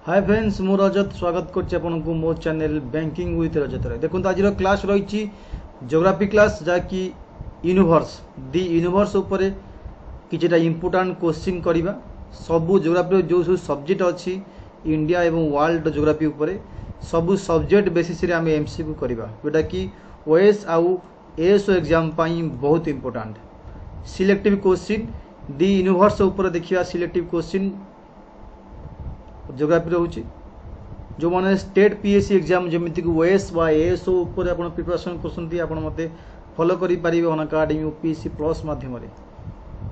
Hi friends मु रजत स्वागत करको मो चैनल बैंकिंग विथ रजत देखो आज क्लास रही ज्योग्राफी क्लास जहाँकि यूनिवर्स दि यूनिवर्स उपर किछटा इंपोर्टाट क्वेश्चन करवा सबू ज्योग्राफी जो सब सब्जेक्ट अच्छी इंडिया एवं वर्ल्ड ज्योग्राफी उपर सबू सब्जेक्ट बेसिस रे आम एमसीक्यू करवा जोटा कि ओएस आउ एएसओ एग्जाम बहुत इंपोर्टाट सिलेक्टिव क्वेश्चन दि यूनिवर्स उपर देखा सिलेक्टिव क्वेश्चन ज्योग्राफी रोचे जो मैंने स्टेट पीएससी एग्जाम जमीक ओएस व एएसओ उपर आप प्रिपरेसन कर मत फॉलो करेंगे अन अकाडेमी ओपीएससी प्लस मध्यम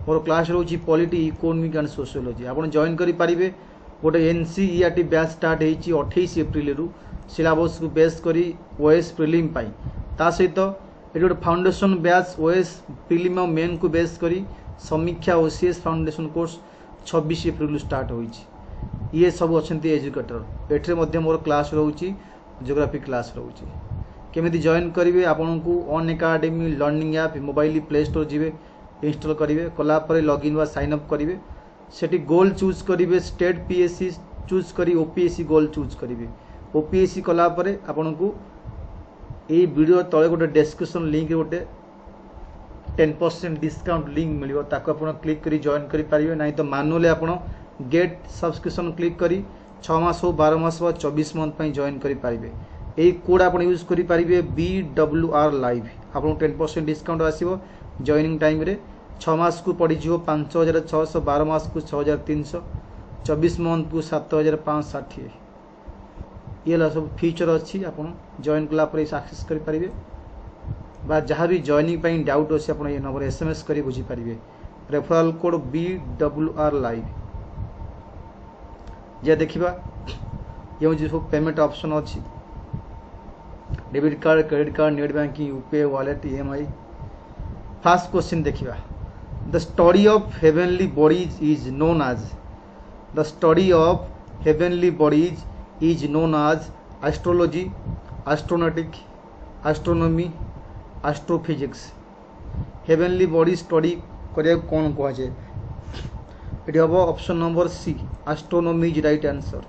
मोर क्लास रोचे पॉलिटी इकोनॉमिक एंड सोशियोलॉजी आप जॉइन करेंगे गोटे एनसीईआरटी बैच स्टार्ट होती 28 एप्रिल रु सिलेबस को बेस कर ओएस प्रिलिम ता सहित ये गोटे फाउंडेशन बैच ओएस प्रिलिम और मेन को बेस कर समीक्षा OCS foundation course 26 April start होती ये सब अच्छा एजुकेटर एठे मोर क्लास रोचे ज्योग्राफी क्लास रोचे केमी जॉइन करेंगे आपन को Unacademy learning app mobile play store जी इंस्टॉल करेंगे कलापर लॉगिन व साइन अप करेंगे सेठी गोल चूज करेंगे स्टेट पीएससी चूज करी ओपीएससी गोल चूज करेंगे ओपीएससी कलापर आपन को ये वीडियो तले गोटे डिस्क्रिप्शन लिंक गोटे 10% डिस्काउंट लिंक मिल क्लिक कर जॉइन करेंगे ना तो मानुअली आपड़ गेट सब्सक्रिप्शन क्लिक करी 6 मास हो 12 मास व 24 मंथ जॉइन करेंगे यही कोड आप यूज करेंगे BWR लाइव आपको 10% डिस्काउंट आसो जॉइनिंग टाइम रे 6 मास को पड़ 5600 12 मास को 6300 24 मंथ को 7560 ये सब फीचर अच्छी आप जॉइन कलापर सक्सेस करेंगे बा जहाँ भी जॉइनिंग डाउट अच्छे आप ये नंबर SMS कर बुझीपारे रेफरल कोड BWR लाइव जे देखा ये जो सब पेमेंट ऑप्शन अच्छी debit card credit card net banking UPI wallet EMI first question देखा the study of heavenly bodies is known as the study of heavenly bodies is known as astrology astronautic astronomy astrophysics heavenly body study करिया कौन कह जाए ये हम option number C astronomy is right answer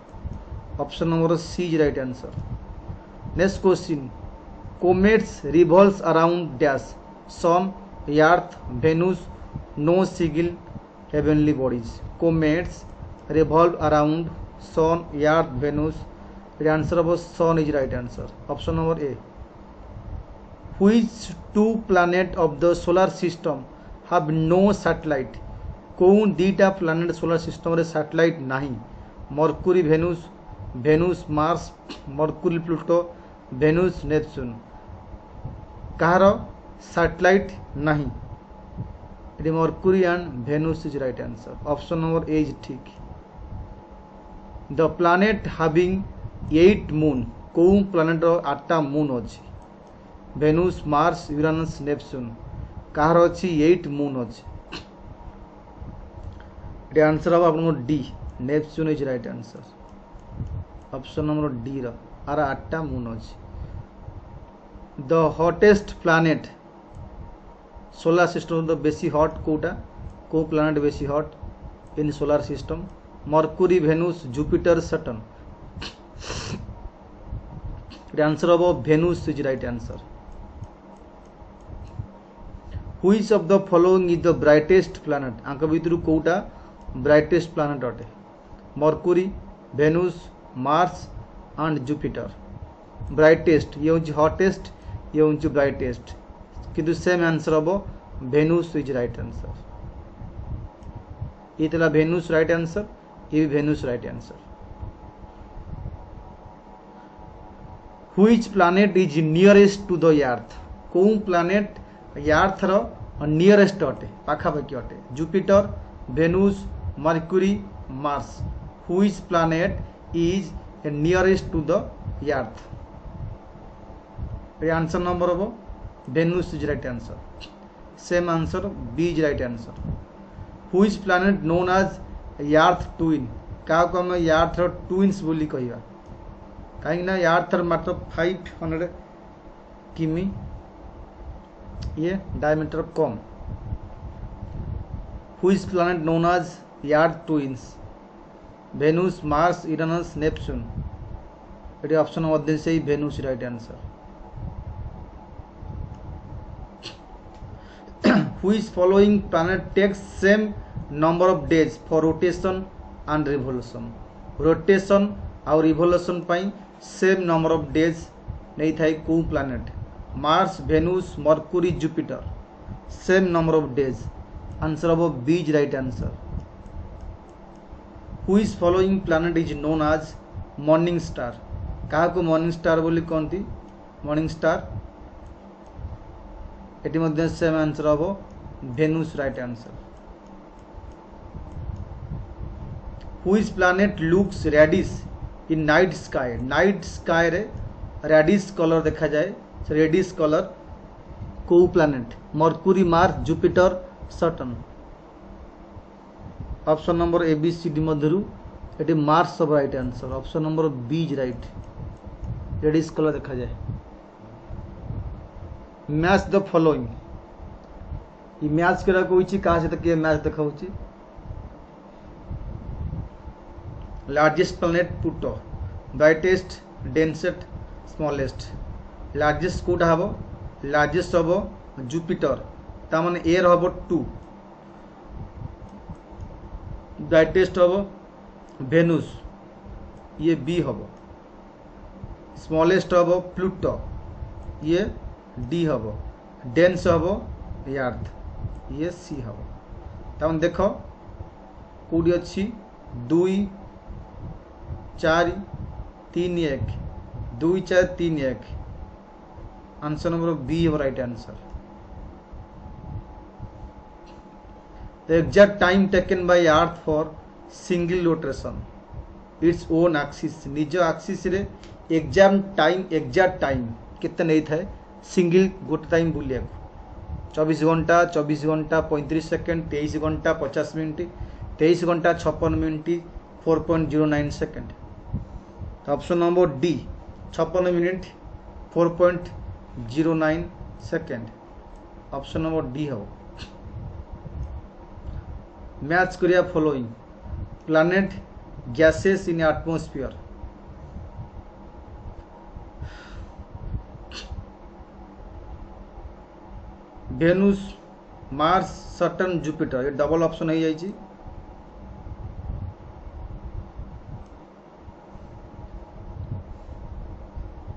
option number C is right answer next question comets revolves around dash sun earth Venus no single heavenly bodies comets revolve around sun earth Venus ये answer हम sun is right answer option number A which two planet of the solar system have no satellite कौन दीटा planet solar system रे satellite नहीं Mercury Venus Venus Mars Mercury Pluto Venus Neptune कहार satellite नहीं ये Mercury and Venus is right answer option number A is ठीक the planet having 8 moon कौन planet 8टा मून अच्छी वेनुस मार्स यूरानस नेपच्यून कहार अच्छी 8 मून अच्छी ये आंसर हम आपको D Neptune is right answer option number D आर 8टा मून अच्छी the hottest planet solar system the बेसी हॉट कोटा को प्लैनेट बेसी hot in solar system Mercury Venus Jupiter Saturn ये आंसर हम Venus is right answer which of the following is the brightest planet आंक भितर कोटा ब्राइटेस्ट प्लैनेट अटे Mercury Venus Mars and Jupiter brightest ये हूँ हॉटेस्ट ये हूँ ब्राइटेस्ट किंतु सेम आंसर हम वेनुस इज राइट आंसर ये तला वेनुस राइट आंसर ये भी Venus right answer which planet is nearest to the earth कौन प्लैनेट अर्थ रो नियरेस्ट अटे पाखापाखि अटे Jupiter Venus Mercury Mars which planet is nearest to the earth ये आंसर नंबर हम Venus is right answer same answer B is right answer which planet known as earth twin क्या आम अर्थ twins बोली कहवा कहीं अर्थ मात्र 500 किमी ये डायमीटर कम which planet known as earth twins Venus Mars Uranus Neptune ये ऑप्शन मध्य से ही Venus right answer which following planet takes same number of days for rotation and revolution rotation और रिवोल्यूशन पाई सेम नंबर ऑफ डेज नहीं थाई को planet Mars Venus Mercury Jupiter same number of days answer of B is right answer which following planet is known as morning star क्या को morning star बोली कहती morning star एटी मध्य same answer हम Venus right answer which planet looks reddish in night sky रे reddish colour देखा जाए रेडिश कलर को planet Mercury Mars Jupiter Saturn option number A B C D मध्यरु एटी मार्स सब right answer option number B is right reddish colour देखा जाए match the following ये मैच करा कोई कहा से किए मैच देखा largest planet Pluto brightest densest smallest largest कोटा हम लार्जेस्ट हम जुपिटर ताने ए हम 2 ब्राइटेस्ट हम भेनुस ये बी हम स्मॉलेस्ट हम प्लूटो ये डी हम डेंस हम अर्थ ये सी हम ताने देख कौटी अच्छी 2 4 3 1 2 4 3 1 आंसर नंबर बी है right answer the exact time taken by earth for single rotation its own axis निज एक्सिस रे एग्जैक्ट टाइम केते नहीं थाए सिंगल गोटे टाइम बुलिया 24 घंटा 35 सेकंड 23 घंटा 50 मिनट 23 घंटा 56 minute 4.09 second option number D 56 minute 4.09 second option number D हो मैच करिया following planet gases in atmosphere Venus Mars Saturn Jupiter ये डबल ऑप्शन हो जाइए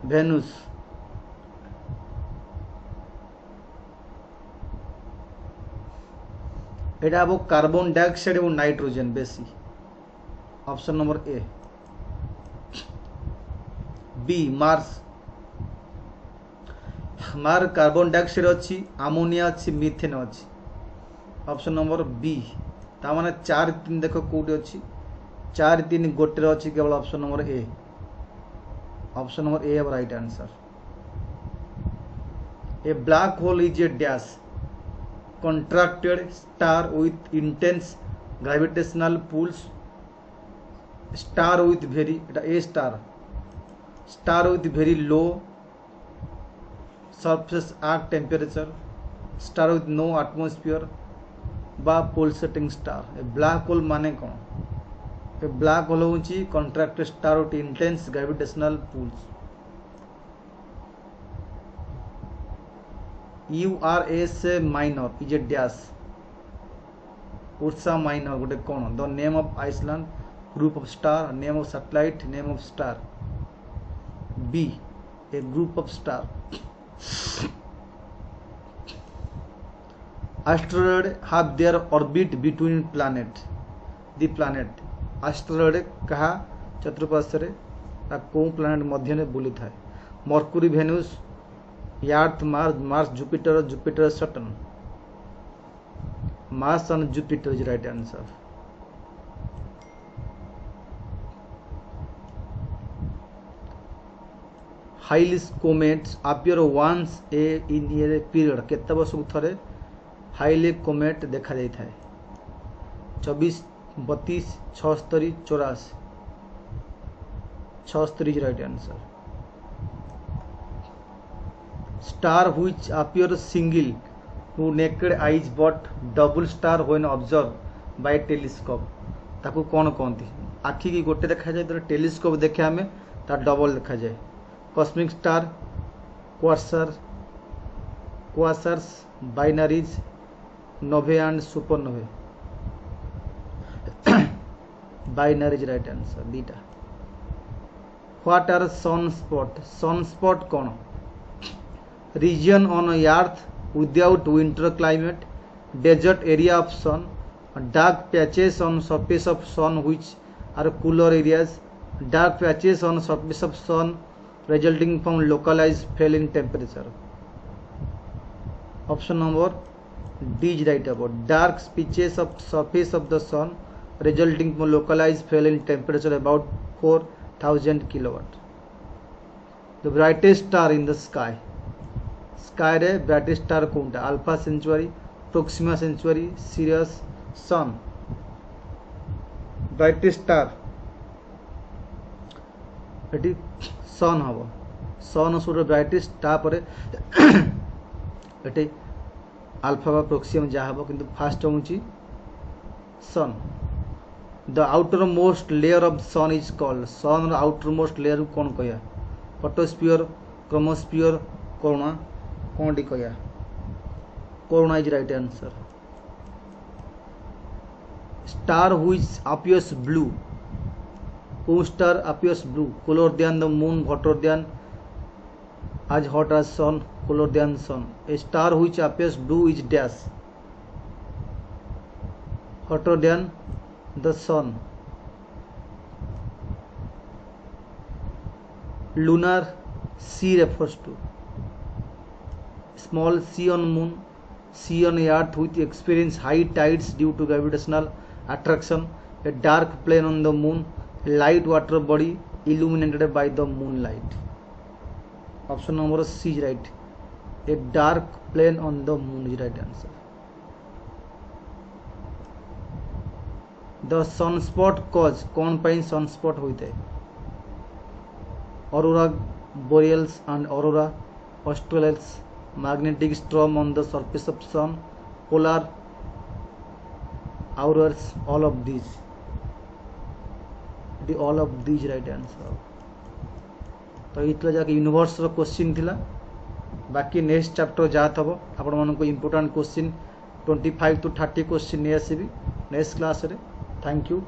भेनुस एटा वो कार्बन डाइऑक्साइड और नाइट्रोजन बेसी option number A B Mars मार कार्बन डाइऑक्साइड अच्छी अमोनिया अच्छी मिथेन अच्छी ऑप्शन नंबर बी ता माने 4 3 देख कौटी अच्छी 4 3 गोटे अच्छी केवल option number A option number A right answer A black hole is a dash contracted star with intense gravitational pulls star with very star with very low surface earth temperature star with no atmosphere बा pulsating star ए black hole माने कौन ए black hole होची contracted star with intense gravitational pulls URS minor is a dash Ursa minor गोटे कौन the name of Iceland group of star name of satellite name of star B A group of star asteroid have their orbit between planet the planet asteroid कहा चतुर्पार्श्व रे को planet मध्य में बुली थाए Mercury Venus Earth Mars Jupiter Jupiter Saturn Mars and Jupiter is right answer Halley's comets appear once in a period केते वर्ष को थरे हाइले कोमेट देखा जाई थाए 24 32 76 84 76 is right answer star which appear single to naked eyes but double star when observed by telescope ताको कौन कहती आखि की गोटे देखा जाए, टेलीस्कोप देखे आम तार डबल देखा जाए। Cosmic star, quasars, binaries, novae and supernovae. Binaries right answer दीटा। What are sunspot? सनस्पॉट कौन? Region on earth without winter climate, desert area of sun, dark patches on surface of sun which are cooler areas, dark patches on surface of sun resulting from localized fall in temperature. Option number D is right about. Dark patches of surface of the sun resulting from localized fall in temperature about 4000 kilowatt. The brightest star in the sky. Sky रे brightest star कोनटा? Alpha Centauri, Proxima Centauri, Sirius, Sun. Brightest star एटी sun हम। Sun सूर्य brightest तापर एटे alpha बा प्रोक्सियम जहाँ हम, किंतु fast हूँ sun. The outermost layer of sun is called. Sun outermost layer कौन कह? फोटोस्फीयर, क्रोमोस्फीयर, कोरोना, कौन टी कह? Corona is right answer. Star which appears blue. Whose star appears blue? Cooler than the moon, hotter than, as hot as sun, cooler than sun. A star which appears blue is dash. Hotter than the sun. Lunar C refers to small C on moon, C on earth which experience high tides due to gravitational attraction. A dark plane on the moon, light water body illuminated by the moonlight. Option number C is right. A dark plane on the moon is right answer. The sunspot cause कौन pine sunspot होते हैं? Aurora borealis and aurora australis, magnetic storm on the surface of sun, polar auroras, all of these. All of these right answer. तो ये जाके universe रो question थिला। बाकी next chapter जहाँ थबो आपण मन को इंपोर्टेंट क्वेश्चन 25 to 30 क्वेश्चन नहीं आसीबी नेक्स्ट क्लास रे। Thank you.